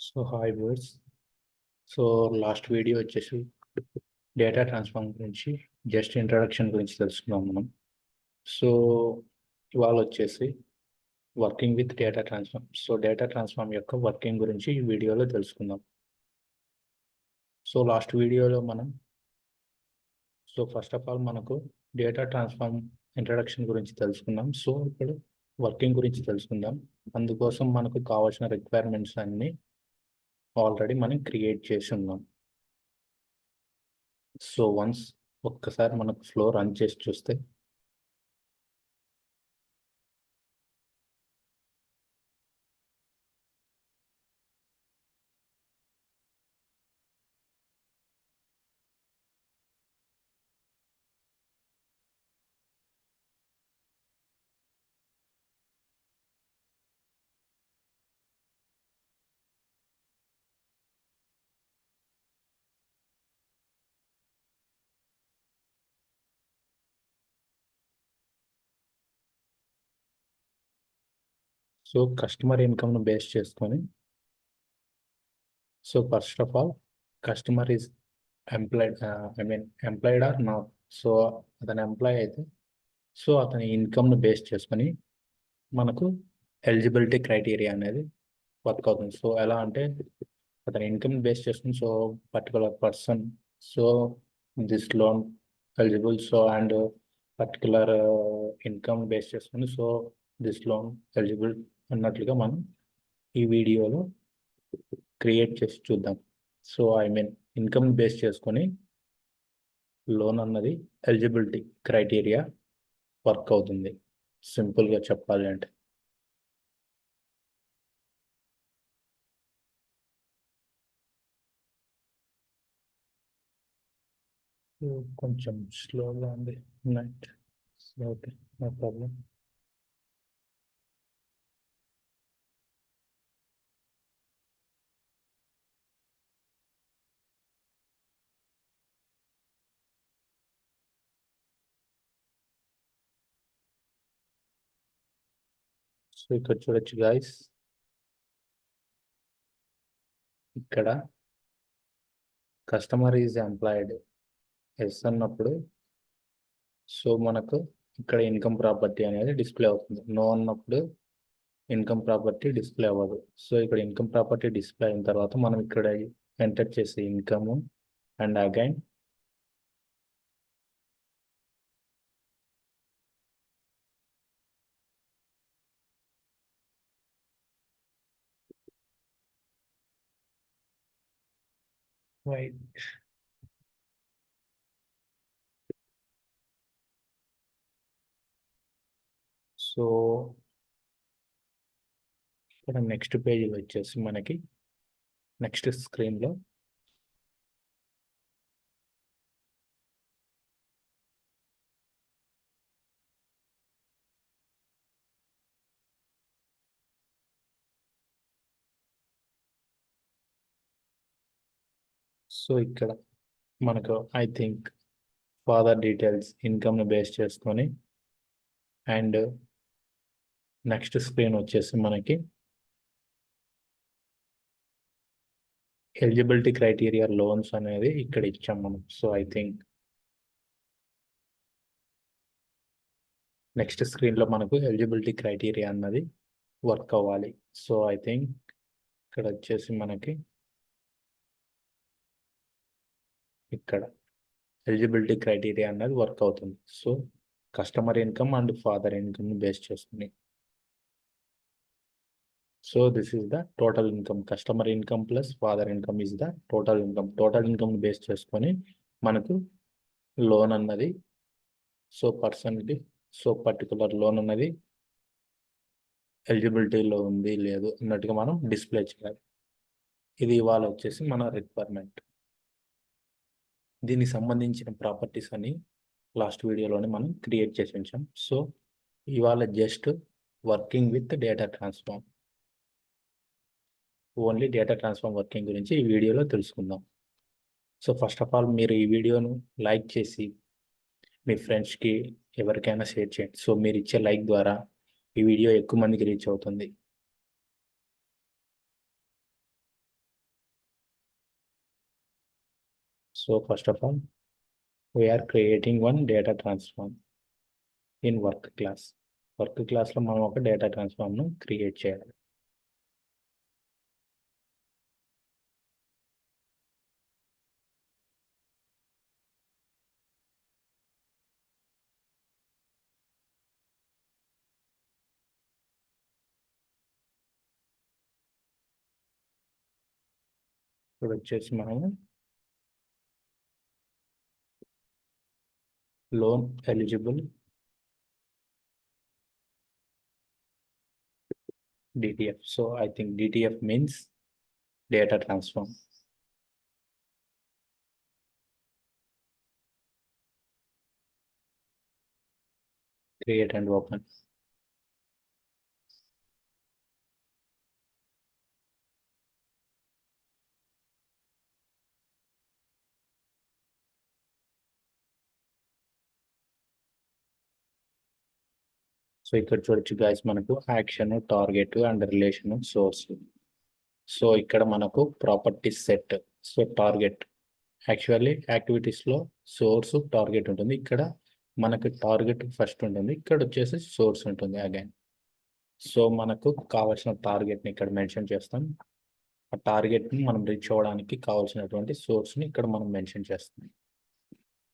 So hi words. So last video వచ్చేసి data transform గురించి just introduction గురించి తెలుసుకున్నాం మనం. సో ఇవాళ వచ్చేసి working with data transform. So data transform యొక్క వర్కింగ్ గురించి ఈ వీడియోలో తెలుసుకుందాం. సో లాస్ట్ వీడియోలో మనం ఫస్ట్ ఆఫ్ ఆల్ మనకు డేటా ట్రాన్స్ఫార్మ్ ఇంట్రడక్షన్ గురించి తెలుసుకున్నాం. సో ఇప్పుడు వర్కింగ్ గురించి తెలుసుకుందాం. అందుకోసం మనకు కావాల్సిన రిక్వైర్మెంట్స్ అన్నీ ఆల్రెడీ మనం క్రియేట్ చేసి ఉన్నాం. సో వన్స్ ఒక్కసారి మనకు ఫ్లో రన్ చేసి చూస్తే సో కస్టమర్ ఇన్కమ్ను బేస్ చేసుకొని so first of all customer is employed employed are not. So అతను ఎంప్లాయ్ అయితే సో అతని ఇన్కమ్ను బేస్ చేసుకొని మనకు ఎలిజిబిలిటీ క్రైటీరియా అనేది వర్క్ అవుతుంది. సో ఎలా అంటే అతని ఇన్కమ్ బేస్ చేసుకుని so particular person so this loan eligible so and particular income base చేసుకుని సో దిస్ లోన్ ఎలిజిబుల్ అన్నట్లుగా మనం ఈ వీడియోలో క్రియేట్ చేసి చూద్దాం. సో ఇన్కమ్ బేస్ చేసుకొని లోన్ అన్నది ఎలిజిబిలిటీ క్రైటీరియా వర్క్ అవుతుంది సింపుల్గా చెప్పాలి అంటే. కొంచెం స్లోగా ఉంది night. Okay, no problem. So ఇక్కడ చూడొచ్చు గాయస్, ఇక్కడ కస్టమర్ ఈజ్ ఎంప్లాయిడ్ ఎస్ అన్నప్పుడు సో మనకు ఇక్కడ ఇన్కమ్ ప్రాపర్టీ అనేది డిస్ప్లే అవుతుంది. నో అన్నప్పుడు ఇన్కమ్ ప్రాపర్టీ డిస్ప్లే అవ్వదు. సో ఇక్కడ ఇన్కమ్ ప్రాపర్టీ డిస్ప్లే అయిన తర్వాత మనం ఇక్కడ ఎంటర్ చేసే income and again right. So ఇక్కడ నెక్స్ట్ పేజీలో వచ్చేసి మనకి నెక్స్ట్ స్క్రీన్లో సో ఇక్కడ మనకు I think father details ఇన్కమ్ని base చేసుకొని అండ్ నెక్స్ట్ స్క్రీన్ వచ్చేసి మనకి ఎలిజిబిలిటీ క్రైటీరియా లోన్స్ అనేది ఇక్కడ ఇచ్చాం మనం. సో ఐ థింక్ నెక్స్ట్ స్క్రీన్లో మనకు ఎలిజిబిలిటీ క్రైటీరియా అన్నది వర్క్ అవ్వాలి. సో ఐ థింక్ ఇక్కడ వచ్చేసి మనకి ఇక్కడ ఎలిజిబిలిటీ క్రైటీరియా అన్నది వర్క్ అవుతుంది. So customer income and father ఇన్కమ్ని బేస్ చేసుకుని so this is the total income. Customer income plus father income is the total income. Total income base చేసుకొని మనకు లోన్ అన్నది సో పర్సన్కి సో పర్టికులర్ లోన్ అన్నది ఎలిజిబిలిటీలో ఉంది లేదు అన్నట్టుగా మనం డిస్ప్లే చేయాలి. ఇది ఇవాళ వచ్చేసి మన రిక్వైర్మెంట్. దీనికి సంబంధించిన ప్రాపర్టీస్ అని లాస్ట్ వీడియోలోనే మనం క్రియేట్ చేసి ఉంచాం. సో ఇవాళ just working with data transform, only data transform working గురించి ఈ వీడియోలో తెలుసుకుందాం. సో ఫస్ట్ ఆఫ్ ఆల్ మీరు ఈ వీడియోను లైక్ చేసి మీ ఫ్రెండ్స్కి ఎవరికైనా షేర్ చేయండి. సో మీరు ఇచ్చే లైక్ ద్వారా ఈ వీడియో ఎక్కువ మందికి రీచ్ అవుతుంది. So first of all, we are creating one data transform in work class. Work క్లాస్లో మనం ఒక డేటా ట్రాన్స్ఫార్మ్ను క్రియేట్ చేయాలి. ఇప్పుడు వచ్చేసి మనము loan eligible DTF. So I think DTF means data transform. Create and open. So ఇక్కడ చూడొచ్చు గైస్, మనకు action, target and relation, source. So ఇక్కడ మనకు property set. So target actually యాక్టివిటీస్లో సోర్స్ టార్గెట్ ఉంటుంది. ఇక్కడ మనకు టార్గెట్ ఫస్ట్ ఉంటుంది, ఇక్కడ వచ్చేసి సోర్స్ ఉంటుంది అగైన్. సో మనకు కావాల్సిన టార్గెట్ని ఇక్కడ మెన్షన్ చేస్తాం. ఆ టార్గెట్ని మనం రీచ్ అవ్వడానికి కావాల్సినటువంటి సోర్స్ని ఇక్కడ మనం మెన్షన్ చేస్తాం.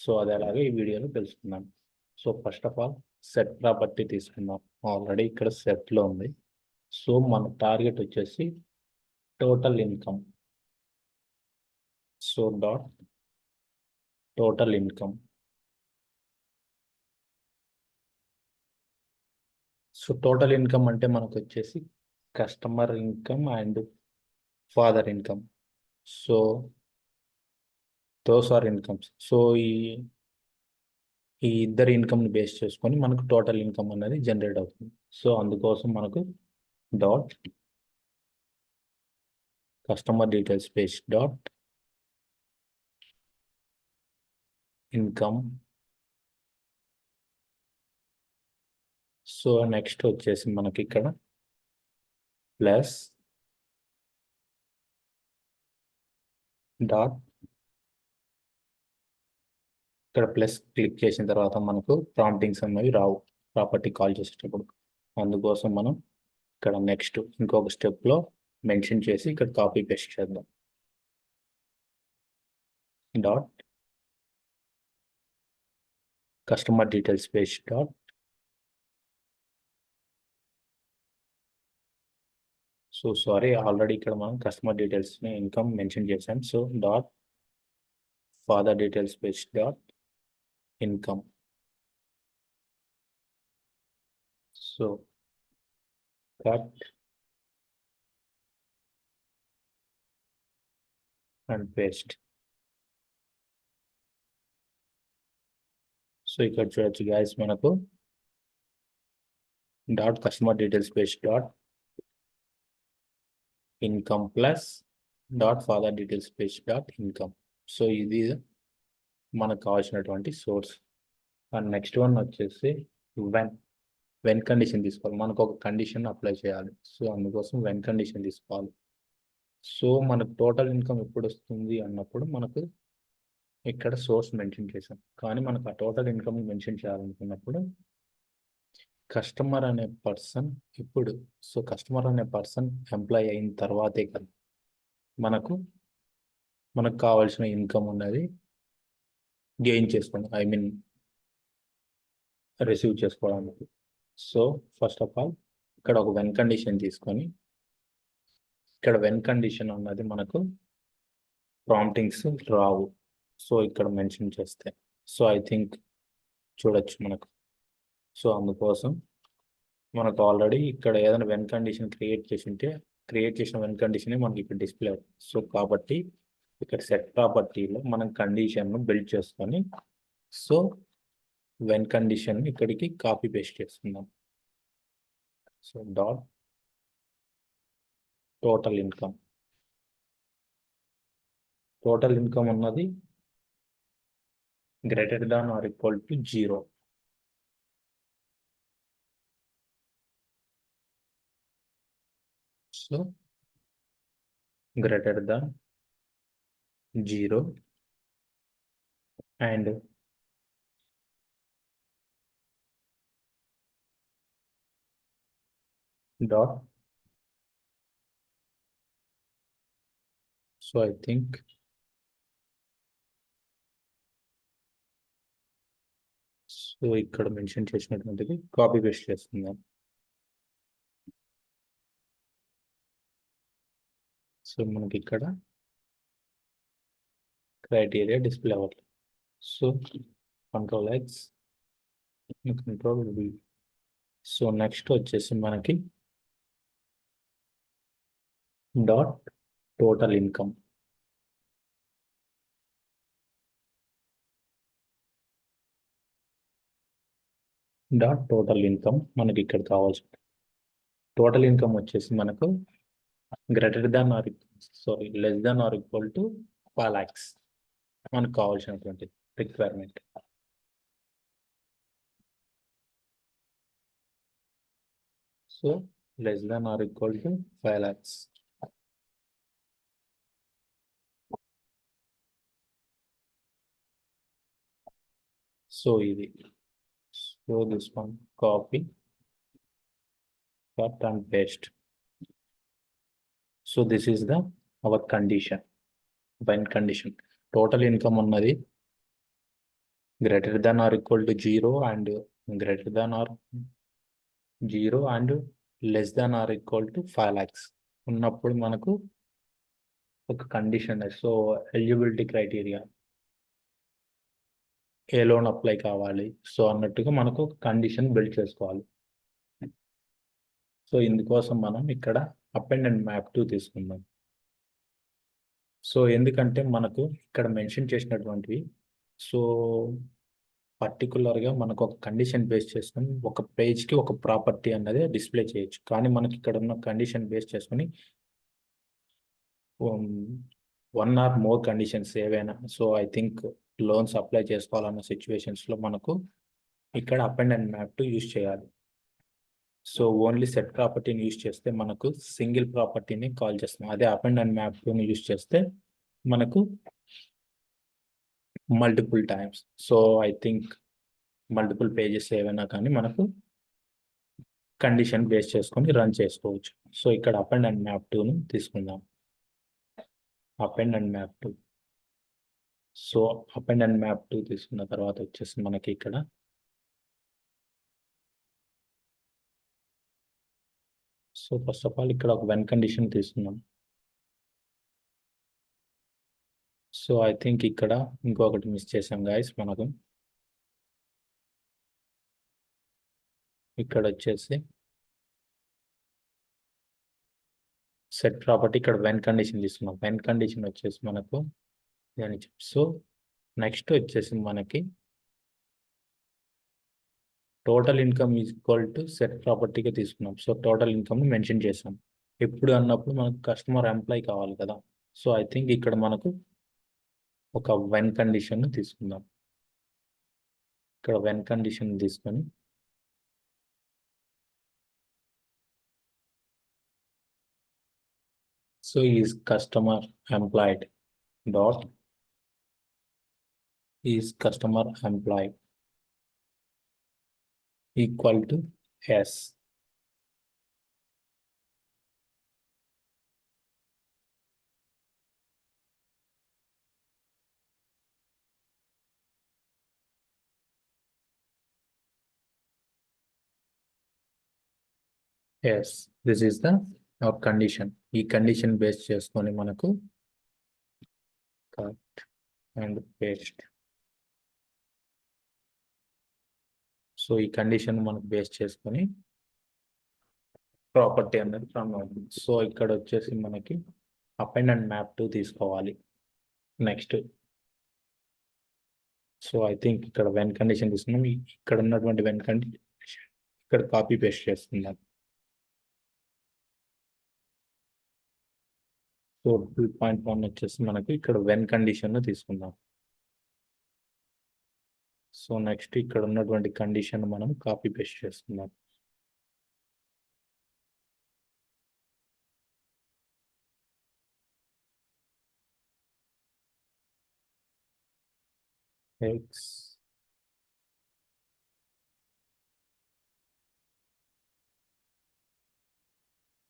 సో అది అలాగే ఈ వీడియోలో తెలుసుకుందాం. So first of all set property తీసుకుందాం. ఆల్రెడీ ఇక్కడ సెట్లో ఉంది. సో మన టార్గెట్ వచ్చేసి total income. So dot total income. So total income అంటే మనకు వచ్చేసి customer income and father income. So those are incomes. So ఈ ఇద్దరు ఇన్కమ్ని బేస్ చేసుకొని మనకు టోటల్ ఇన్కమ్ అనేది జనరేట్ అవుతుంది. సో అందుకోసం మనకు dot customer details page dot income. So next వచ్చేసి మనకి ఇక్కడ ప్లస్ డాట్, ఇక్కడ ప్లస్ క్లిక్ చేసిన తర్వాత మనకు ప్రాంప్టింగ్స్ అనేవి రావు ప్రాపర్టీ కాల్ చేసేటప్పుడు. అందుకోసం మనం ఇక్కడ నెక్స్ట్ ఇంకొక స్టెప్లో మెన్షన్ చేసి ఇక్కడ కాపీ పేస్ట్ చేద్దాం. Dot customer details page dot so sorry, already ఇక్కడ మనం కస్టమర్ డీటెయిల్స్ని ఇన్కమ్ మెన్షన్ చేసాం. So dot father details page dot income. So cut and paste. So ఇక్కడ చూడొచ్చు గైస్, మనకు dot customer details page dot income plus dot father details page dot income. So ఇది మనకు కావాల్సినటువంటి సోర్స్. అండ్ నెక్స్ట్ వన్ వచ్చేసి when condition తీసుకోవాలి. మనకు ఒక కండిషన్ అప్లై చేయాలి. సో అందుకోసం వెన్ కండిషన్ తీసుకోవాలి. సో మనకు టోటల్ ఇన్కమ్ ఎప్పుడు వస్తుంది అన్నప్పుడు మనకు ఇక్కడ సోర్స్ మెన్షన్ చేసాం. కానీ మనకు ఆ టోటల్ ఇన్కమ్ మెన్షన్ చేయాలనుకున్నప్పుడు కస్టమర్ అనే పర్సన్ ఇప్పుడు, సో కస్టమర్ అనే పర్సన్ ఎంప్లాయ్ అయిన తర్వాతే కదా మనకు కావాల్సిన ఇన్కమ్ ఉన్నది గెయిన్ చేసుకోండి, ఐ మీన్ రిసీవ్ చేసుకోవడానికి. సో ఫస్ట్ ఆఫ్ ఆల్ ఇక్కడ ఒక వెన్ కండిషన్ తీసుకొని, ఇక్కడ వెన్ కండిషన్ అన్నది మనకు ప్రాంప్టింగ్స్ రావు. సో ఇక్కడ మెన్షన్ చేస్తే, సో ఐ థింక్ చూడొచ్చు మనకు. సో అందుకోసం మనకు ఆల్రెడీ ఇక్కడ ఏదైనా వెన్ కండిషన్ క్రియేట్ చేసిన వెన్ కండిషన్ మనకి ఇక్కడ డిస్ప్లే అవుతుంది. సో కాబట్టి ఇక్కడ సెట్ ప్రాపర్టీలో మనం కండిషన్ను బిల్డ్ చేసుకొని, సో వెన్ కండిషన్ ఇక్కడికి కాపీ పేస్ట్ చేస్తున్నాం. So dot total income. Total income అన్నది greater than or equal to 0. So greater than 0 and dot. So I think so ఇక్కడ మెన్షన్ చేసినటువంటిది కాపీ పేస్ట్ చేస్తున్నాం. సో మనకి ఇక్కడ క్రైటీరియా డిస్ప్లే అవ్వాలి. So Ctrl+X, Ctrl+V. So next వచ్చేసి మనకి dot total income. Dot total income మనకి ఇక్కడ కావాల్సి టోటల్ ఇన్కమ్ వచ్చేసి మనకు greater than or sorry less than or equal to 5 lakhs మనకు కావాల్సినటువంటి requirement. So less than or equal to 5 lakhs. So ఇది so this one copy cut and paste. So this is the our condition, when condition total income ఉన్నది greater than or equal to 0 and greater than or 0 and less than or equal to 5 lakhs ఉన్నప్పుడు మనకు ఒక condition. So eligibility criteria ఏ loan apply కావాలి so అన్నట్టుగా మనకు condition build చేసుకోవాలి. So ఇందుకోసం మనం ఇక్కడ అపెండ్ అండ్ మ్యాప్ 2 తీసుకుందాం. సో ఎందుకంటే మనకు ఇక్కడ మెన్షన్ చేసినటువంటివి సో పర్టికులర్గా మనకు ఒక కండిషన్ బేస్ చేసుకొని ఒక పేజ్కి ఒక ప్రాపర్టీ అన్నది డిస్ప్లే చేయొచ్చు. కానీ మనకి ఇక్కడ ఉన్న కండిషన్ బేస్ చేసుకొని 1 or more కండిషన్స్ ఏవైనా so I think loans apply చేసుకోవాలన్న సిచ్యువేషన్స్లో మనకు ఇక్కడ అపెండ్ అండ్ మ్యాప్ 2 యూజ్ చేయాలి. సో ఓన్లీ సెట్ ప్రాపర్టీని యూజ్ చేస్తే మనకు సింగిల్ ప్రాపర్టీని కాల్ చేస్తాం. అదే అపెండ్ అండ్ మ్యాప్ 2ని యూజ్ చేస్తే మనకు multiple times so I think multiple pages ఏవైనా కానీ మనకు కండిషన్ బేస్ చేసుకొని రన్ చేసుకోవచ్చు. సో ఇక్కడ అపెండ్ అండ్ మ్యాప్ 2ను తీసుకుందాం. Append and map 2. So append and map 2 తీసుకున్న తర్వాత వచ్చేసి మనకి ఇక్కడ సో ఫస్ట్ ఆఫ్ ఆల్ ఇక్కడ ఒక వెన్ కండిషన్ తీసుకున్నాం. సో ఐ థింక్ ఇక్కడ ఇంకొకటి మిస్ చేసాం గాయస్. మనకు ఇక్కడ వచ్చేసి సెట్ ప్రాపర్టీ ఇక్కడ వెన్ కండిషన్ తీసుకున్నాం. వెన్ కండిషన్ వచ్చేసి మనకు సో నెక్స్ట్ వచ్చేసి మనకి total income equal to set ప్రాపర్టీగా తీసుకున్నాం. సో టోటల్ ఇన్కమ్ మెన్షన్ చేసాం. ఎప్పుడు అన్నప్పుడు మనకు కస్టమర్ ఎంప్లాయ్ కావాలి కదా. సో ఐ థింక్ ఇక్కడ మనకు ఒక వెన్ కండిషన్ తీసుకుందాం. ఇక్కడ వెన్ కండిషన్ తీసుకొని so is customer employed dot is customer employed equal to yes. Yes this is the our condition. ఈ కండిషన్ బేస్ చేసుకొని మనకు కట్ అండ్ పేస్ట్. సో ఈ కండిషన్ మనకు బేస్ చేసుకొని ప్రాపర్టీ అనేది ఫ్రమ్ అవుతుంది. సో ఇక్కడ వచ్చేసి మనకి అపెండ్ అండ్ మ్యాప్ 2 తీసుకోవాలి. నెక్స్ట్ సో ఐ థింక్ ఇక్కడ వెన్ కండిషన్ తీసుకున్నాం. ఇక్కడ ఉన్నటువంటి వెన్ కండిషన్ ఇక్కడ కాపీ పేస్ట్ చేస్తున్నాం. సో 2.1 వచ్చేసి మనకి ఇక్కడ వెన్ కండిషన్ తీసుకుందాం. సో నెక్స్ట్ ఇక్కడ ఉన్నటువంటి కండిషన్ మనం కాపీ పేస్ట్ చేస్తున్నాం. X.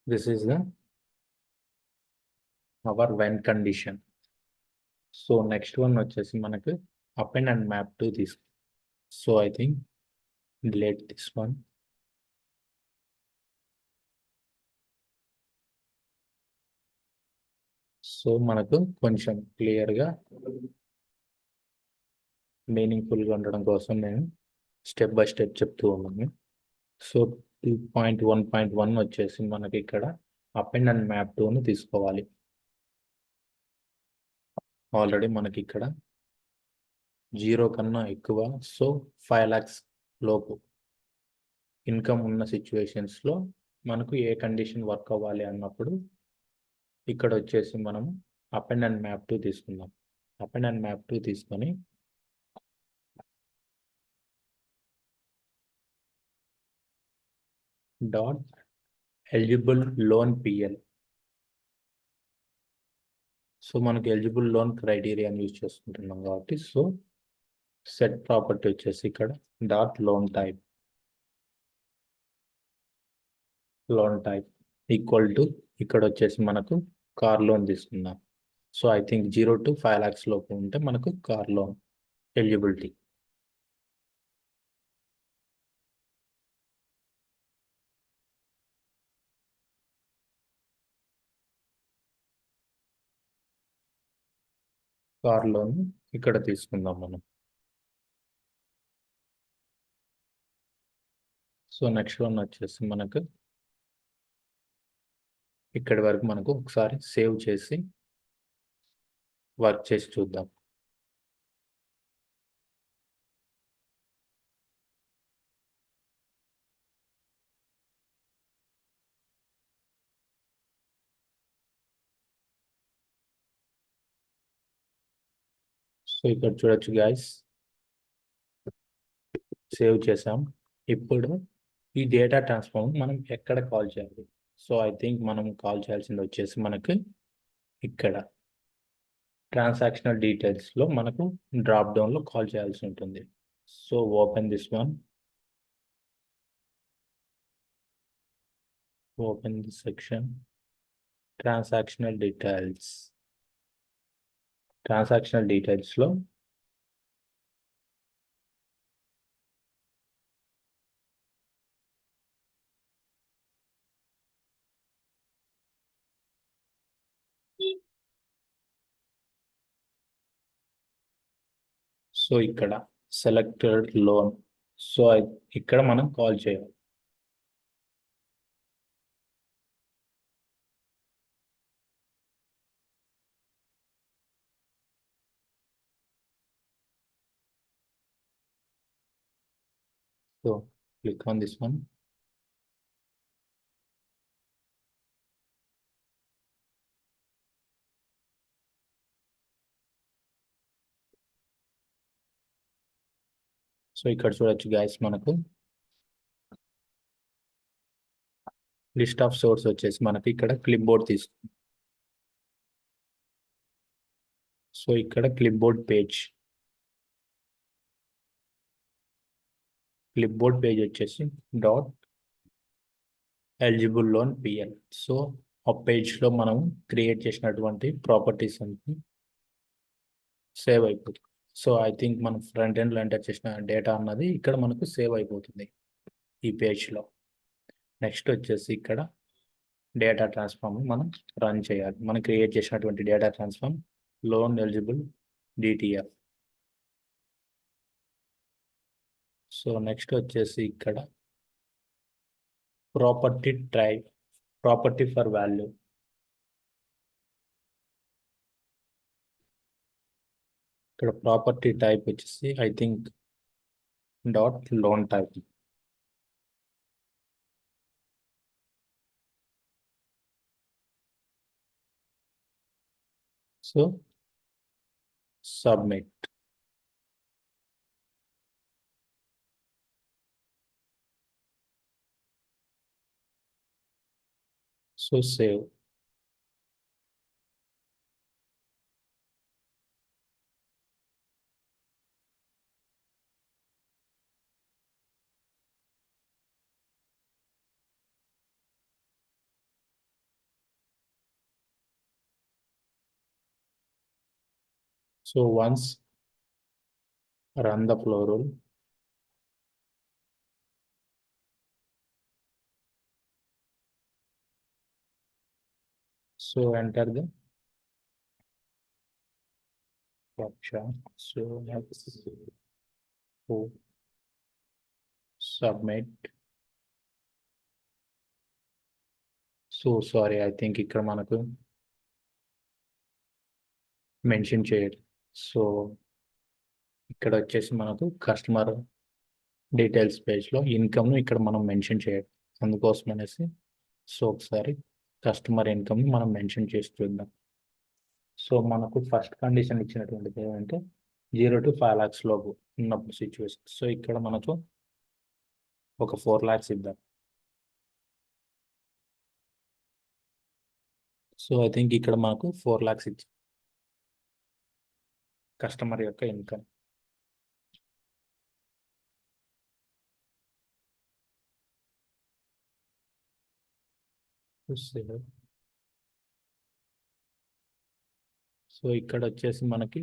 This is our when condition. So next one వచ్చేసి మనకు append and map to this. So I think delete this one. So మనకు కొంచెం క్లియర్గా మీనింగ్ఫుల్గా ఉండడం కోసం నేను స్టెప్ బై స్టెప్ చెప్తూ ఉన్నాను. సో 2.1.1 వచ్చేసి మనకి ఇక్కడ append and map to ను తీసుకోవాలి. ఆల్రెడీ మనకి ఇక్కడ 0 కన్నా ఎక్కువ, సో 5 lakhs లోపు ఇన్కమ్ ఉన్న సిచ్యువేషన్స్లో మనకు ఏ కండిషన్ వర్క్ అవ్వాలి అన్నప్పుడు ఇక్కడ వచ్చేసి మనం append and map to తీసుకుందాం. append and map to తీసుకొని dot eligible loan PL. So మనకి ఎలిజిబుల్ లోన్ క్రైటీరియాని యూజ్ చేసుకుంటున్నాం కాబట్టి సో సెట్ ప్రాపర్టీ వచ్చేసి ఇక్కడ dot loan type equal to ఇక్కడ వచ్చేసి మనకు కార్ లోన్ తీసుకుందాం. So I think 0 to 5 lakhs లోపు ఉంటే మనకు car loan eligibility. Car loan ఇక్కడ తీసుకుందాం మనం. సో నెక్స్ట్ వన్ వచ్చేసి మనకు ఇక్కడి వరకు మనకు ఒకసారి సేవ్ చేసి వర్క్ చేసి చూద్దాం. సో ఇక్కడ చూడొచ్చు గైస్, సేవ్ చేసాం. ఇప్పుడు ఈ డేటా ట్రాన్స్ఫార్మ్ మనం ఎక్కడ కాల్ చేయాలి? సో ఐ థింక్ మనం కాల్ చేయాల్సింది వచ్చేసి మనకి ఇక్కడ ట్రాన్సాక్షనల్ డీటెయిల్స్లో మనకు డ్రాప్ డౌన్లో కాల్ చేయాల్సి ఉంటుంది. So open this one, open this section, transactional డీటెయిల్స్లో సో ఇక్కడ సెలెక్టెడ్ లోన్, సో ఇక్కడ మనం కాల్ చేయాలి. So click on this one. So ఇక్కడ చూడొచ్చు గైస్, మనకు లిస్ట్ ఆఫ్ సోర్స్ వచ్చేసి మనకి ఇక్కడ క్లిప్ బోర్డ్ తీసుకుంది. సో ఇక్కడ క్లిప్ బోర్డ్ పేజ్ వచ్చేసి dot eligible loan PL. So ఆ పేజ్లో మనం క్రియేట్ చేసినటువంటి ప్రాపర్టీస్ అన్ని సేవ్ అయిపోతుంది. సో ఐ థింక్ మనం ఫ్రంట్ ఎండ్లో ఎంటర్ చేసిన డేటా అన్నది ఇక్కడ మనకు సేవ్ అయిపోతుంది ఈ పేజ్లో. నెక్స్ట్ వచ్చేసి ఇక్కడ డేటా ట్రాన్స్ఫార్మ్ మనం రన్ చేయాలి. మనం క్రియేట్ చేసినటువంటి data transform loan eligible DTF. So next వచ్చేసి ఇక్కడ ప్రాపర్టీ ఫర్ వాల్యూ. ఇక్కడ ప్రాపర్టీ టైప్ వచ్చేసి I think dot loan type. So submit. So save. So once run the flow rule. So enter the captcha. So let's go submit. So sorry, I think ఇక్కడ మనకు mention చేయాలి. So ఇక్కడ వచ్చేసి మనకు customer details పేజ్లో ఇన్కమ్ను ఇక్కడ మనం mention చేయాలి. అందుకోసం అనేసి సో ఒకసారి కస్టమర్ ఇన్కమ్ని మనం మెన్షన్ చేసి చూద్దాం. సో మనకు ఫస్ట్ కండిషన్ ఇచ్చినటువంటిది ఏంటంటే 0 to 5 lakhs లోపు ఉన్నప్పుడు సిచ్యువేషన్. సో ఇక్కడ మనకు ఒక 4 lakhs ఇద్దాం. సో ఐ థింక్ ఇక్కడ మనకు 4 lakhs ఇచ్చి కస్టమర్ యొక్క ఇన్కమ్. సో ఇక్కడ వచ్చేసి మనకి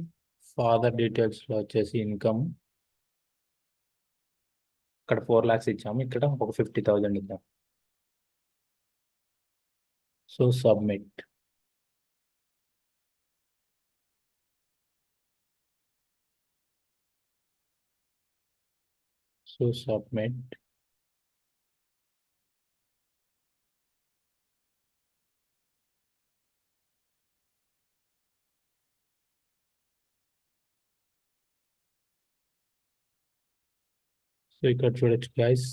ఫాదర్ డీటెయిల్స్లో వచ్చేసి ఇన్కమ్ ఇక్కడ 4 lakhs ఇచ్చాము, ఇక్కడ ఒక 50,000 ఇద్దాం. So submit. So submit. So ఇక్కడ చూడొచ్చు గైస్.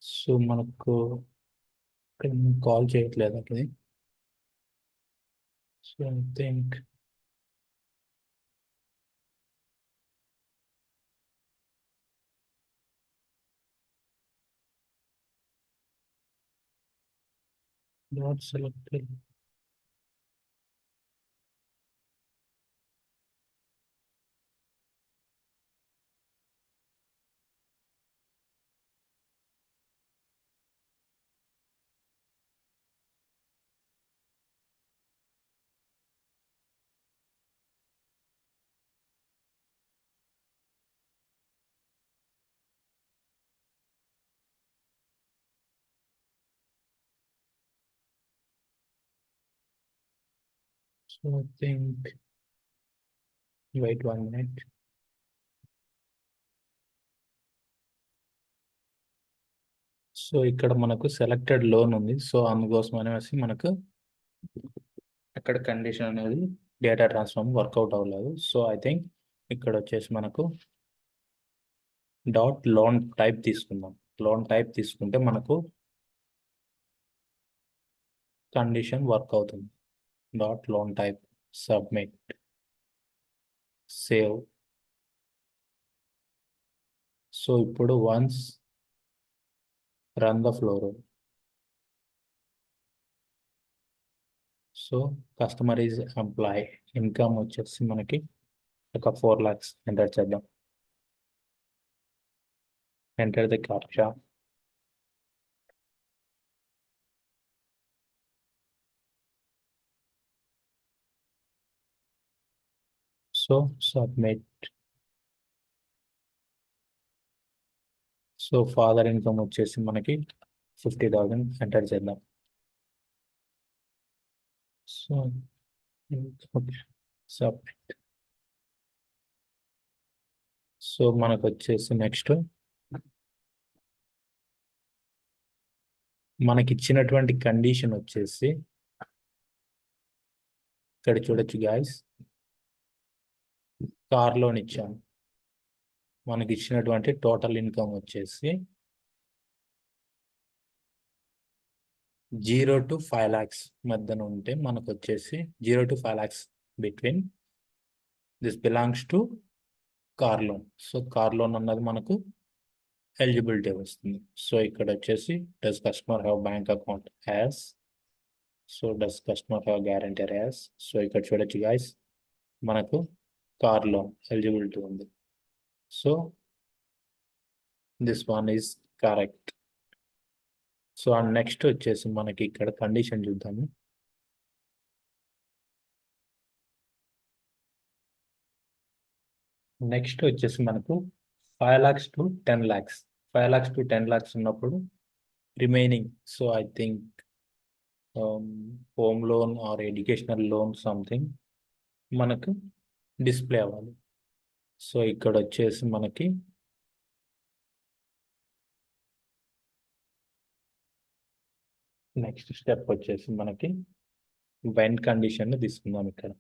సో మనకు ఇక్కడ కాల్ చేయట్లేదు అక్కడ. So I think not selected. So I think wait 1 minute. So ఇక్కడ మనకు సెలెక్టెడ్ లోన్ ఉంది. సో అందుకోసం అనేసి మనకు అక్కడ కండిషన్ అనేది డేటా ట్రాన్స్ఫార్మ్ వర్కౌట్ అవ్వలేదు. సో ఐ థింక్ ఇక్కడ వచ్చేసి మనకు డాట్ లోన్ టైప్ తీసుకుందాం. లోన్ టైప్ తీసుకుంటే మనకు కండిషన్ వర్క్ అవుతుంది. Dot loan type, submit, save. So ఇప్పుడు once run the flow rule. So customer is employ, income వచ్చేసి మనకి ఒక 4 lakhs ఎంటర్ చేద్దాం. Enter the captcha. So submit. So father income వచ్చేసి మనకి 50,000 ఎంటర్ చేద్దాం. So submit. సో మనకు వచ్చేసి నెక్స్ట్ మనకి ఇచ్చినటువంటి కండిషన్ వచ్చేసి ఇక్కడ చూడొచ్చు గాయస్, కార్ లోన్ ఇచ్చాము. మనకి ఇచ్చినటువంటి టోటల్ ఇన్కమ్ వచ్చేసి 0 to 5 lakhs మధ్యన ఉంటే మనకు వచ్చేసి 0 to 5 lakhs between this belongs to car loan. So car loan అన్నది మనకు ఎలిజిబిలిటీ వస్తుంది. సో ఇక్కడ వచ్చేసి does customer have bank account as. So does customer have guarantor as. So ఇక్కడ చూడొచ్చు గాయస్, మనకు కార్ లోన్ ఎలిజిబిలిటీ ఉంది. So this one is correct. So next వచ్చేసి మనకి ఇక్కడ కండిషన్ చూద్దాము. నెక్స్ట్ వచ్చేసి మనకు 5 lakhs to 10 lakhs. 5 lakhs to 10 lakhs ఉన్నప్పుడు remaining, so I think home loan or educational loan something మనకు డిస్ప్లే అవ్వాలి. సో ఇక్కడ వచ్చేసి మనకి నెక్స్ట్ స్టెప్ వచ్చేసి మనకి వెన్ కండిషన్ తీసుకుందాం. ఇక్కడ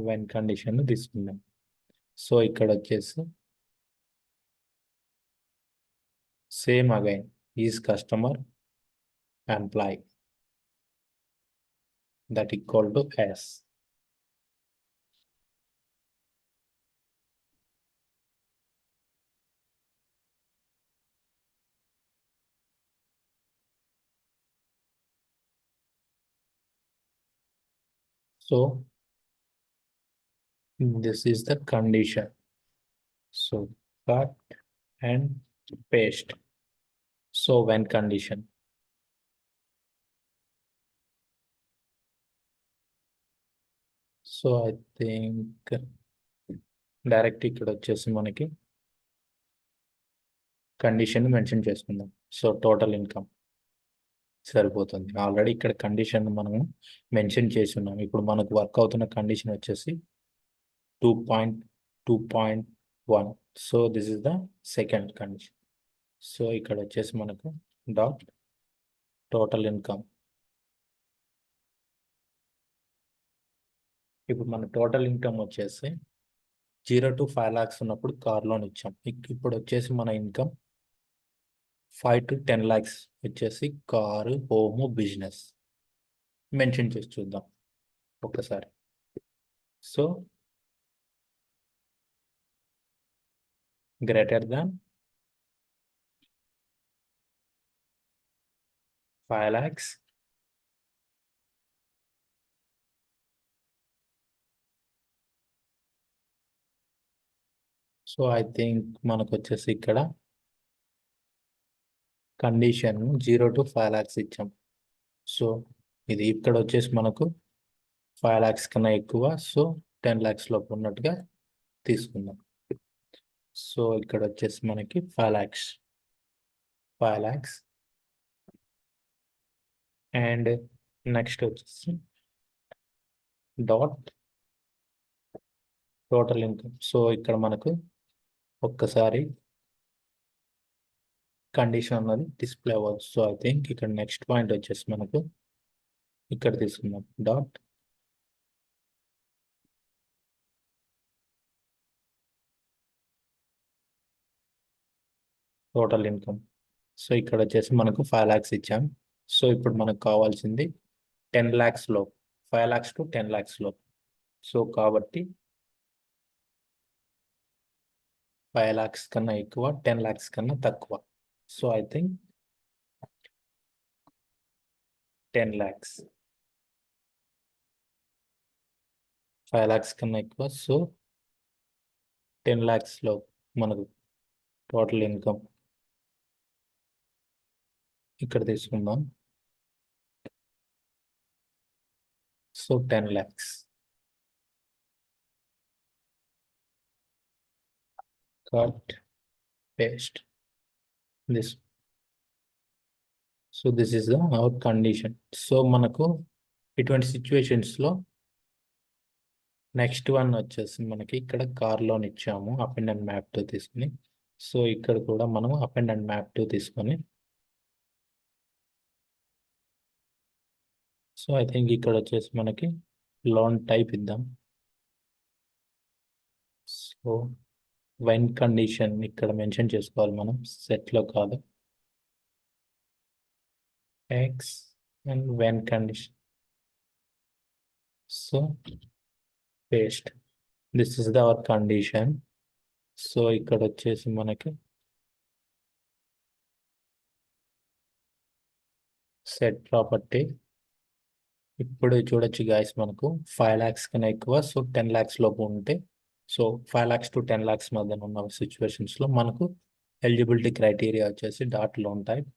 వెన్ కండిషన్ తీసుకుందాం. సో ఇక్కడ వచ్చేసి same again is customer employ that equal to S. So this is the condition. So cut and paste. So when condition. So I think direct ఇక్కడ వచ్చేసి మనకి కండిషన్ మెన్షన్ చేసుకుందాం. So total income సరిపోతుంది. Already ఇక్కడ condition మనము mention చేసి ఉన్నాం. ఇప్పుడు మనకు వర్క్ అవుతున్న కండిషన్ వచ్చేసి 2.2.1. So this is the second condition. So ఇక్కడ వచ్చేసి మనకు డాట్ టోటల్ ఇన్కమ్. ఇప్పుడు మన టోటల్ ఇన్కమ్ వచ్చేసి 0 to 5 lakhs ఉన్నప్పుడు కార్ లోన్ ఇచ్చాం. ఇప్పుడు వచ్చేసి మన ఇన్కమ్ 5 to 10 lakhs వచ్చేసి కారు, హోమ్, బిజినెస్ మెన్షన్ చేసి చూద్దాం ఒకసారి. So greater than 5 lakhs so I think మనకు వచ్చేసి ఇక్కడ కండిషన్ 0 to 5 lakhs ఇచ్చాం. సో ఇది ఇక్కడ వచ్చేసి మనకు 5 lakhs కన్నా ఎక్కువ, సో 10 lakhs లోపు ఉన్నట్టుగా తీసుకుందాం. సో ఇక్కడ వచ్చేసి మనకి 5 lakhs అండ్ నెక్స్ట్ వచ్చేసి డాట్ టోటల్ ఇన్కమ్. సో ఇక్కడ మనకు ఒక్కసారి కండిషన్ అన్నది డిస్ప్లే అవ్వచ్చు. సో ఐ థింక్ ఇక్కడ నెక్స్ట్ పాయింట్ వచ్చేసి మనకు ఇక్కడ తీసుకుందాం డాట్ టోటల్ ఇన్కమ్. సో ఇక్కడ వచ్చేసి మనకు 5 lakhs ఇచ్చాం. సో ఇప్పుడు మనకు కావాల్సింది 10 lakhs లో, 5 lakhs to 10 lakhs లో. సో కాబట్టి 5 lakhs కన్నా ఎక్కువ, 10 lakhs కన్నా తక్కువ. So I think 10 lakhs. 5 lakhs కన్నా ఎక్కువ, సో 10 lakhs లో మనకు టోటల్ ఇన్కమ్ ఇక్కడ తీసుకుందాం. So 10 lakhs. Cut, paste this. So this is our condition. So మనకు ఇటువంటి సిచ్యువేషన్స్ లో నెక్స్ట్ వన్ వచ్చేసి మనకి ఇక్కడ కార్ లోన్ ఇచ్చాము అప్ అండ్ అండ్ మ్యాప్ తో తీసుకుని. సో ఇక్కడ కూడా మనం అప్ అండ్ అండ్ మ్యాప్ తో తీసుకొని, సో ఐ థింక్ ఇక్కడ వచ్చేసి మనకి లోన్ టైప్ ఇద్దాం. సో వెన్ కండిషన్ ఇక్కడ మెన్షన్ చేసుకోవాలి మనం, సెట్లో కాదు. X and when condition. So paste. This is the our condition. So ఇక్కడ వచ్చేసి మనకి సెట్ ప్రాపర్టీ. ఇప్పుడు చూడొచ్చు గాయస్, మనకు 5 lakhs కన్నా ఎక్కువ, సో 10 lakhs లోపు ఉంటే, సో 5 lakhs to 10 lakhs మధ్యన ఉన్న సిచ్యువేషన్స్ లో మనకు ఎలిజిబిలిటీ క్రైటీరియా వచ్చేసి dot loan type.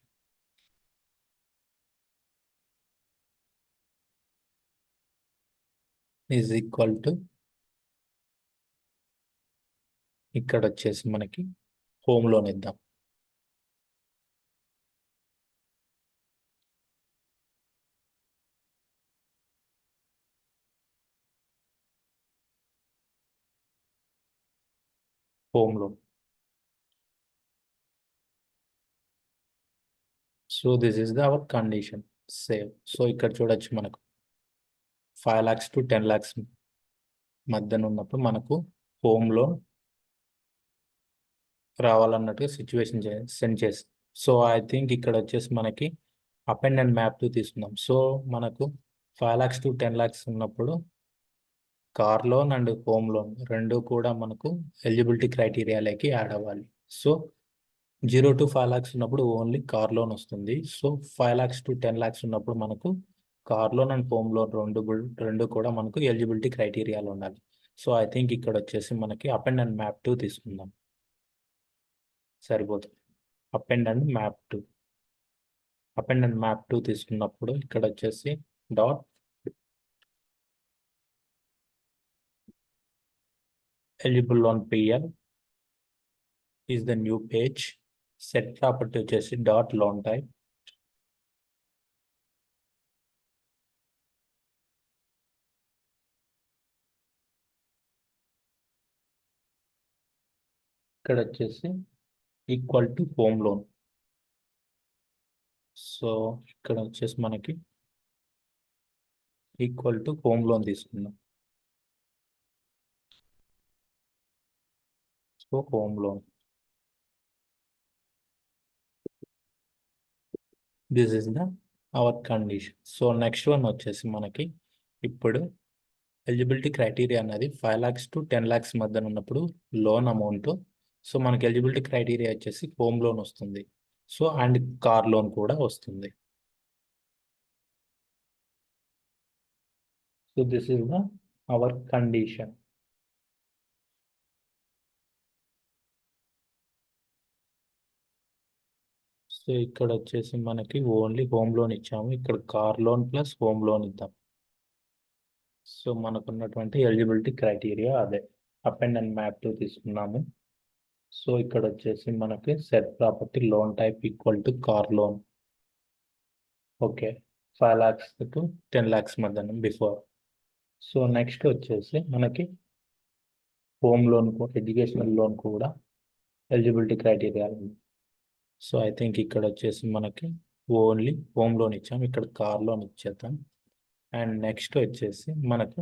Is equal to ఇక్కడ వచ్చేసి మనకి హోమ్ లోన్ ఇద్దాం. Home loan. So this is the our condition. Save. So ఇక్కడ చూడొచ్చు మనకు 5 lakhs to 10 lakhs మధ్యన ఉన్నప్పుడు మనకు హోమ్ లోన్ రావాలన్నట్టుగా సిచ్యువేషన్ సెండ్ చేసి. సో ఐ థింక్ ఇక్కడ వచ్చేసి మనకి అప్ అండ్ అండ్ మ్యాప్ 2 తీసుకుందాం. సో మనకు 5 lakhs to 10 lakhs ఉన్నప్పుడు car loan and home loan రెండు కూడా మనకు ఎలిజిబిలిటీ క్రైటీరియాలోకి యాడ్ అవ్వాలి. సో 0 to 5 lakhs ఉన్నప్పుడు ఓన్లీ కార్ లోన్ వస్తుంది. సో 5 lakhs to 10 lakhs ఉన్నప్పుడు మనకు car loan and home loan రెండు కూడా మనకు ఎలిజిబిలిటీ క్రైటీరియాలో ఉండాలి. సో ఐ థింక్ ఇక్కడ వచ్చేసి మనకి అప్ అండ్ అండ్ మ్యాప్ 2 తీసుకుందాం, సరిపోతుంది. Up and and map 2. Up and and map 2 తీసుకున్నప్పుడు ఇక్కడ వచ్చేసి dot eligible loan PL is the new page. Set property వచ్చేసి డాట్ లోన్ టైప్. ఇక్కడ వచ్చేసి equal to home loan. So ఇక్కడ వచ్చేసి మనకి ఈక్వల్ టు హోమ్ లోన్ తీసుకుందాం. So home loan, this is the our condition. So next one వచ్చేసి మనకి ఇప్పుడు ఎలిజిబిలిటీ క్రైటీరియా అనేది 5 lakhs to 10 lakhs మధ్యన ఉన్నప్పుడు లోన్ అమౌంట్. సో మనకి ఎలిజిబిలిటీ క్రైటీరియా వచ్చేసి హోమ్ లోన్ వస్తుంది. సో అండ్ కార్ లోన్ కూడా వస్తుంది. So this is the our condition. So ఇక్కడ వచ్చేసి మనకి ఓన్లీ హోమ్ లోన్ ఇచ్చాము, ఇక్కడ car loan plus home loan ఇద్దాం. సో మనకున్నటువంటి ఎలిజిబిలిటీ క్రైటీరియా అదే. అప్ అండ్ అండ్ మ్యాప్ 2 తీసుకున్నాము. సో ఇక్కడ వచ్చేసి మనకి set property loan type equal to car loan. Okay, 5 lakhs to 10 lakhs మధ్యన బిఫోర్. సో నెక్స్ట్ వచ్చేసి మనకి హోమ్ లోన్, ఎడ్యుకేషనల్ లోన్ కూడా ఎలిజిబిలిటీ క్రైటీరియా ఉంది. సో ఐ థింక్ ఇక్కడ వచ్చేసి మనకి ఓన్లీ హోమ్ లోన్ ఇచ్చాం, ఇక్కడ కార్ లోన్ ఇచ్చేద్దాం. అండ్ నెక్స్ట్ వచ్చేసి మనకు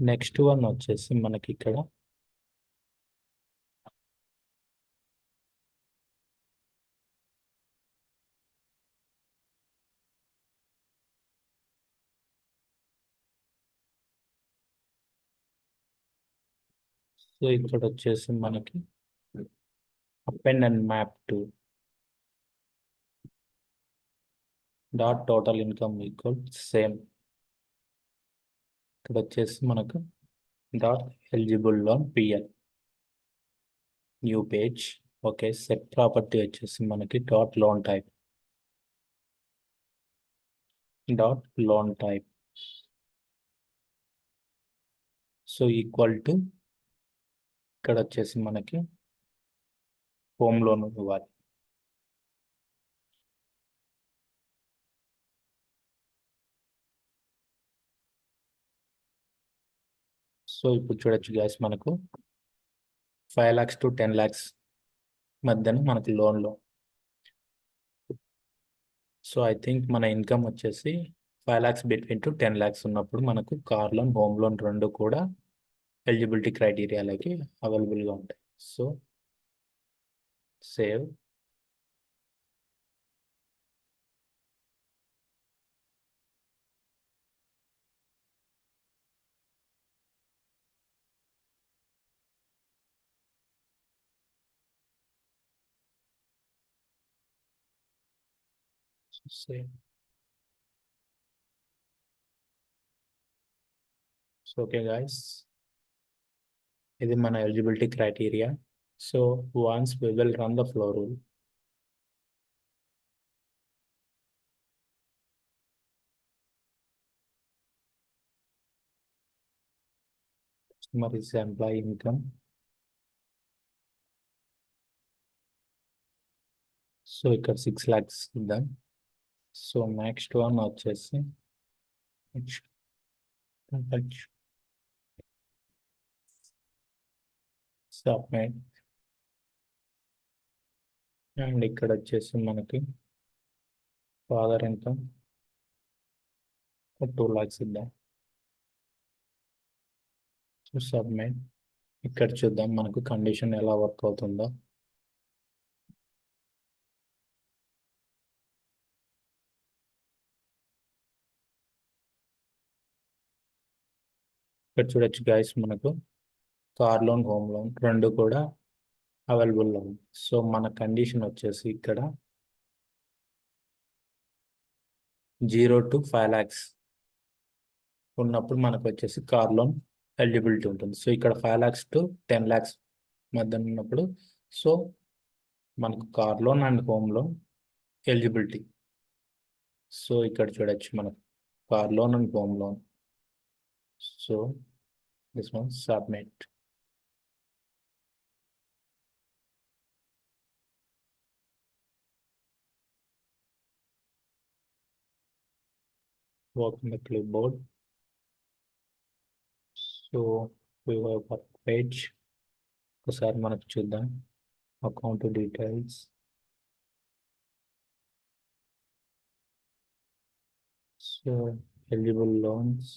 నెక్స్ట్ వన్ వచ్చేసి మనకి ఇక్కడ సో ఇక్కడ వచ్చేసి మనకి up and and map 2 dot total income equal same. ఇక్కడ వచ్చేసి మనకు dot eligible loan PL new page. Okay, set property వచ్చేసి మనకి dot loan type. So equal to ఇక్కడ వచ్చేసి మనకి హోమ్ లోన్ ఇవ్వాలి. సో ఇప్పుడు చూడొచ్చు గ్యాస్ మనకు 5 lakhs to 10 lakhs మధ్యన మనకి లోన్లో. సో ఐ థింక్ మన ఇన్కమ్ వచ్చేసి 5 lakhs బిట్వీన్ టు 10 lakhs ఉన్నప్పుడు మనకు కార్ లోన్, హోమ్ లోన్ రెండు కూడా ఎలిజిబిలిటీ క్రైటీరియాలకి అవైలబుల్గా ఉంటాయి. So save. Save. So okay guys, ఇది మన eligibility criteria. So once we will run the flow rule. customer is employee income. So ఇక్కడ 6 lakhs ఇద్దాం. సో నెక్స్ట్ వన్ వచ్చేసి సబ్మిట్. అండ్ ఇక్కడ వచ్చేసి మనకి ఫాదర్ ఇన్కమ్ 2 lakhs ఇద్దాం. So submit. ఇక్కడ చూద్దాం మనకు కండిషన్ ఎలా వర్క్ అవుతుందో. ఇక్కడ చూడొచ్చు గైస్, మనకు కార్ లోన్, హోమ్ లోన్ రెండు కూడా అవైలబుల్లో ఉంది. సో మన కండిషన్ వచ్చేసి ఇక్కడ 0 to 5 lakhs ఉన్నప్పుడు మనకు వచ్చేసి కార్ లోన్ ఎలిజిబిలిటీ ఉంటుంది. సో ఇక్కడ 5 lakhs to 10 lakhs మధ్య ఉన్నప్పుడు సో మనకు car loan and home loan eligibility. So ఇక్కడ చూడొచ్చు మనకు car loan and home loan. So this one submit. Work on the clipboard. So work page ఒకసారి మనకు చూద్దాం. Account details. So eligible loans.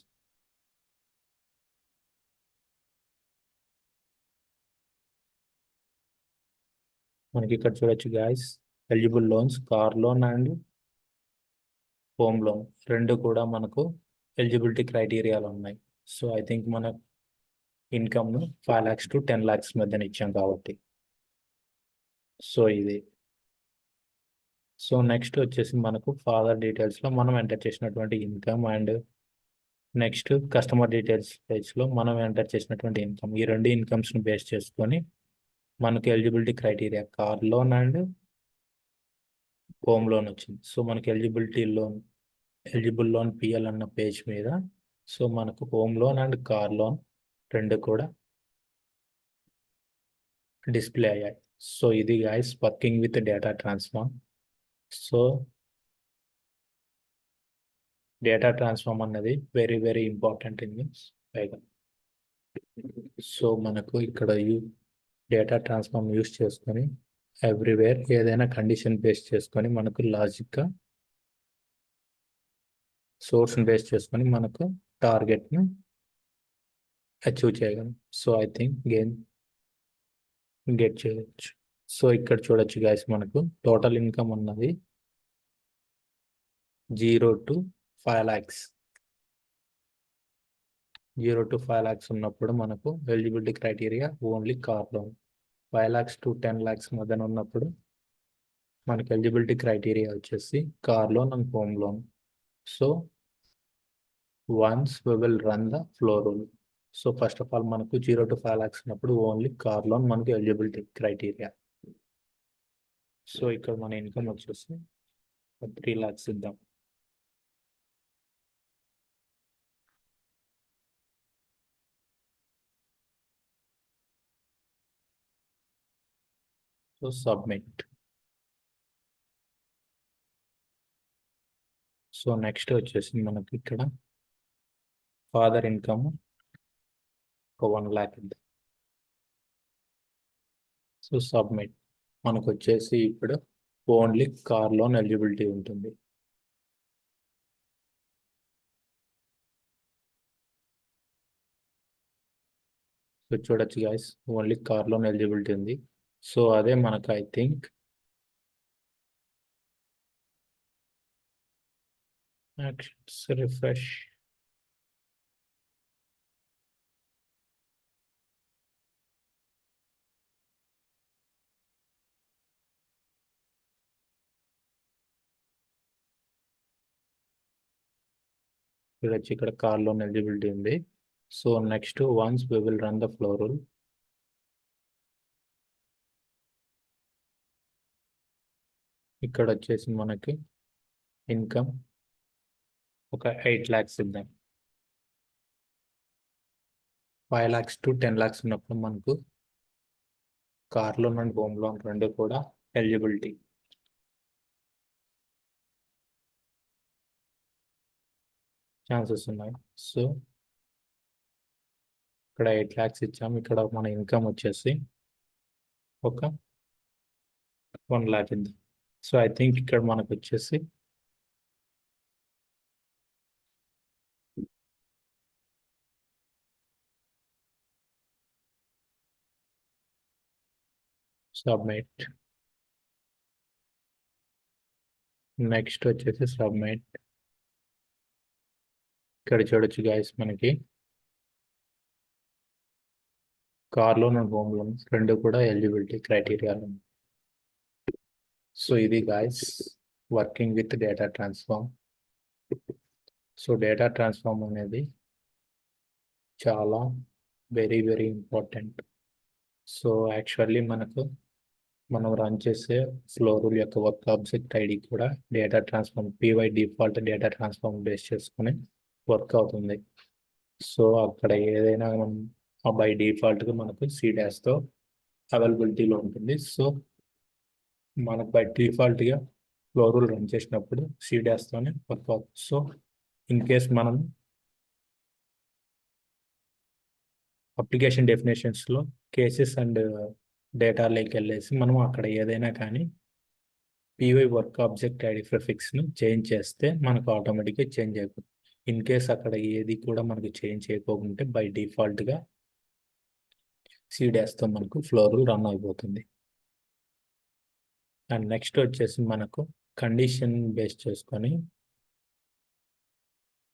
మనకి ఇక్కడ చూడొచ్చు guys, eligible loans car loan and home loan రెండు కూడా మనకు ఎలిజిబిలిటీ క్రైటీరియాలు ఉన్నాయి. సో ఐ థింక్ మన ఇన్కమ్ను 5 lakhs to 10 lakhs మధ్యన ఇచ్చాం కాబట్టి. సో ఇది. సో నెక్స్ట్ వచ్చేసి మనకు ఫాదర్ డీటెయిల్స్లో మనం ఎంటర్ చేసినటువంటి income and next customer details పేజ్లో మనం ఎంటర్ చేసినటువంటి ఇన్కమ్, ఈ రెండు ఇన్కమ్స్ని బేస్ చేసుకొని మనకు eligibility criteria car loan and home loan వచ్చింది. సో మనకి ఎలిజిబుల్ లోన్ పిఎల్ అన్న పేజ్ మీద సో మనకు home loan and car loan రెండు కూడా డిస్ప్లే అయ్యాయి. సో ఇది guys working with data transform. So data transform అన్నది very very important in this Pega. So మనకు ఇక్కడ డేటా ట్రాన్స్ఫార్మ్ యూస్ చేసుకొని ఎవ్రీవేర్ ఏదైనా కండిషన్ బేస్ చేసుకొని మనకు లాజిక్గా సోర్స్ని బేస్ చేసుకొని మనకు టార్గెట్ను అచీవ్ చేయగలం. సో ఐ థింక్ గెట్ చేయవచ్చు. సో ఇక్కడ చూడొచ్చు గైస్, మనకు టోటల్ ఇన్కమ్ ఉన్నది 0 to 5 lakhs. 0 to 5 lakhs ఉన్నప్పుడు మనకు eligibility criteria only car loan. 5 lakhs to 10 lakhs మధ్యన ఉన్నప్పుడు మనకు ఎలిజిబిలిటీ క్రైటీరియా వచ్చేసి car loan and home loan. So once we will run the flow rule. So first of all మనకు 0 to 5 lakhs ఉన్నప్పుడు only car loan మనకు eligibility criteria. So ఇక్కడ మన income వచ్చేసి 3 lakhs ఇద్దాం. So submit. సో నెక్స్ట్ వచ్చేసి మనకి ఇక్కడ ఫాదర్ ఇన్కమ్ 1 lakh ఇద్దాం. So submit. మనకు వచ్చేసి ఇప్పుడు ఓన్లీ కార్ లోన్ ఎలిజిబిలిటీ ఉంటుంది. సో చూడొచ్చు guys, only car loan eligibility ఉంది. సో అదే మనకు ఐ థింక్ యాక్షన్స్ రిఫ్రెష్. చూడొచ్చు ఇక్కడ కార్ లోన్ ఎలిజిబిలిటీ ఉంది. So next once we will run the flow rule. ఇక్కడ వచ్చేసి మనకి ఇన్కమ్ ఒక 8 lakhs ఇద్దాం. 5 lakhs to 10 lakhs ఉన్నప్పుడు మనకు car loan and home loan రెండు కూడా ఎలిజిబిలిటీ. ఛాన్సెస్ ఉన్నాయి. సో ఇక్కడ 8 lakhs ఇచ్చాము. ఇక్కడ మన ఇన్కమ్ వచ్చేసి ఒక 1 lakh ఉంది. సో ఐ థింక్ ఇక్కడ మనకు వచ్చేసి సబ్మిట్. నెక్స్ట్ వచ్చేసి సబ్మిట్. ఇక్కడ చూడొచ్చు గైస్, మనకి car loan and home loan రెండు కూడా ఎలిజిబిలిటీ క్రైటీరియా. సో ఇది guys working with data transform. So data transform అనేది చాలా very very important. So actually మనం రన్ చేసే ఫ్లో రూల్ యొక్క వర్క్ ఆబ్జెక్ట్ ఐడి కూడా data transform py default data transform base చేసుకుని వర్క్ అవుతుంది. సో అక్కడ ఏదైనా మనం బై డిఫాల్ట్గా మనకు CDASతో అవైలబిలిటీలో ఉంటుంది. సో మనకు బై డిఫాల్ట్గా ఫ్లో రూల్ రన్ చేసినప్పుడు CDASతోనే వర్క్ అవుతుంది. సో ఇన్ కేస్ మనం అప్లికేషన్ డెఫినేషన్స్లో కేసెస్ అండ్ డేటా లేక్ వెళ్ళేసి మనం అక్కడ ఏదైనా కానీ పీవై వర్క్ ఆబ్జెక్ట్ ఐడి ప్రిఫిక్స్ను చేంజ్ చేస్తే మనకు ఆటోమేటిక్గా చేంజ్ అయిపోతుంది. ఇన్ కేస్ అక్కడ ఏది కూడా మనకు చేంజ్ చేయకపోకుంటే బై డిఫాల్ట్గా CDASతో మనకు ఫ్లో రూల్ రన్ అయిపోతుంది. అండ్ నెక్స్ట్ వచ్చేసి మనకు కండిషన్ బేస్ చేసుకొని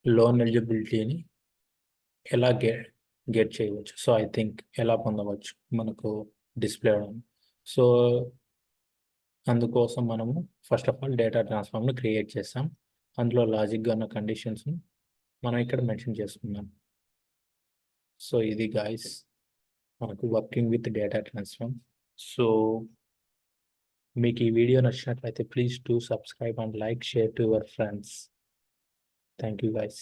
లోన్ ఎలిజిబిలిటీని ఎలా గెట్ చేయవచ్చు. సో ఐ థింక్ ఎలా పొందవచ్చు మనకు డిస్ప్లే అవడం. సో అందుకోసం మనము ఫస్ట్ ఆఫ్ ఆల్ డేటా ట్రాన్స్ఫార్మ్ను క్రియేట్ చేస్తాం. అందులో లాజిక్గా ఉన్న కండిషన్స్ని మనం ఇక్కడ మెన్షన్ చేసుకున్నాం. సో ఇది గాయస్ మనకు working with data transform. So మీకు ఈ వీడియో నచ్చినట్లయితే please to subscribe and like, share to your friends. Thank you guys.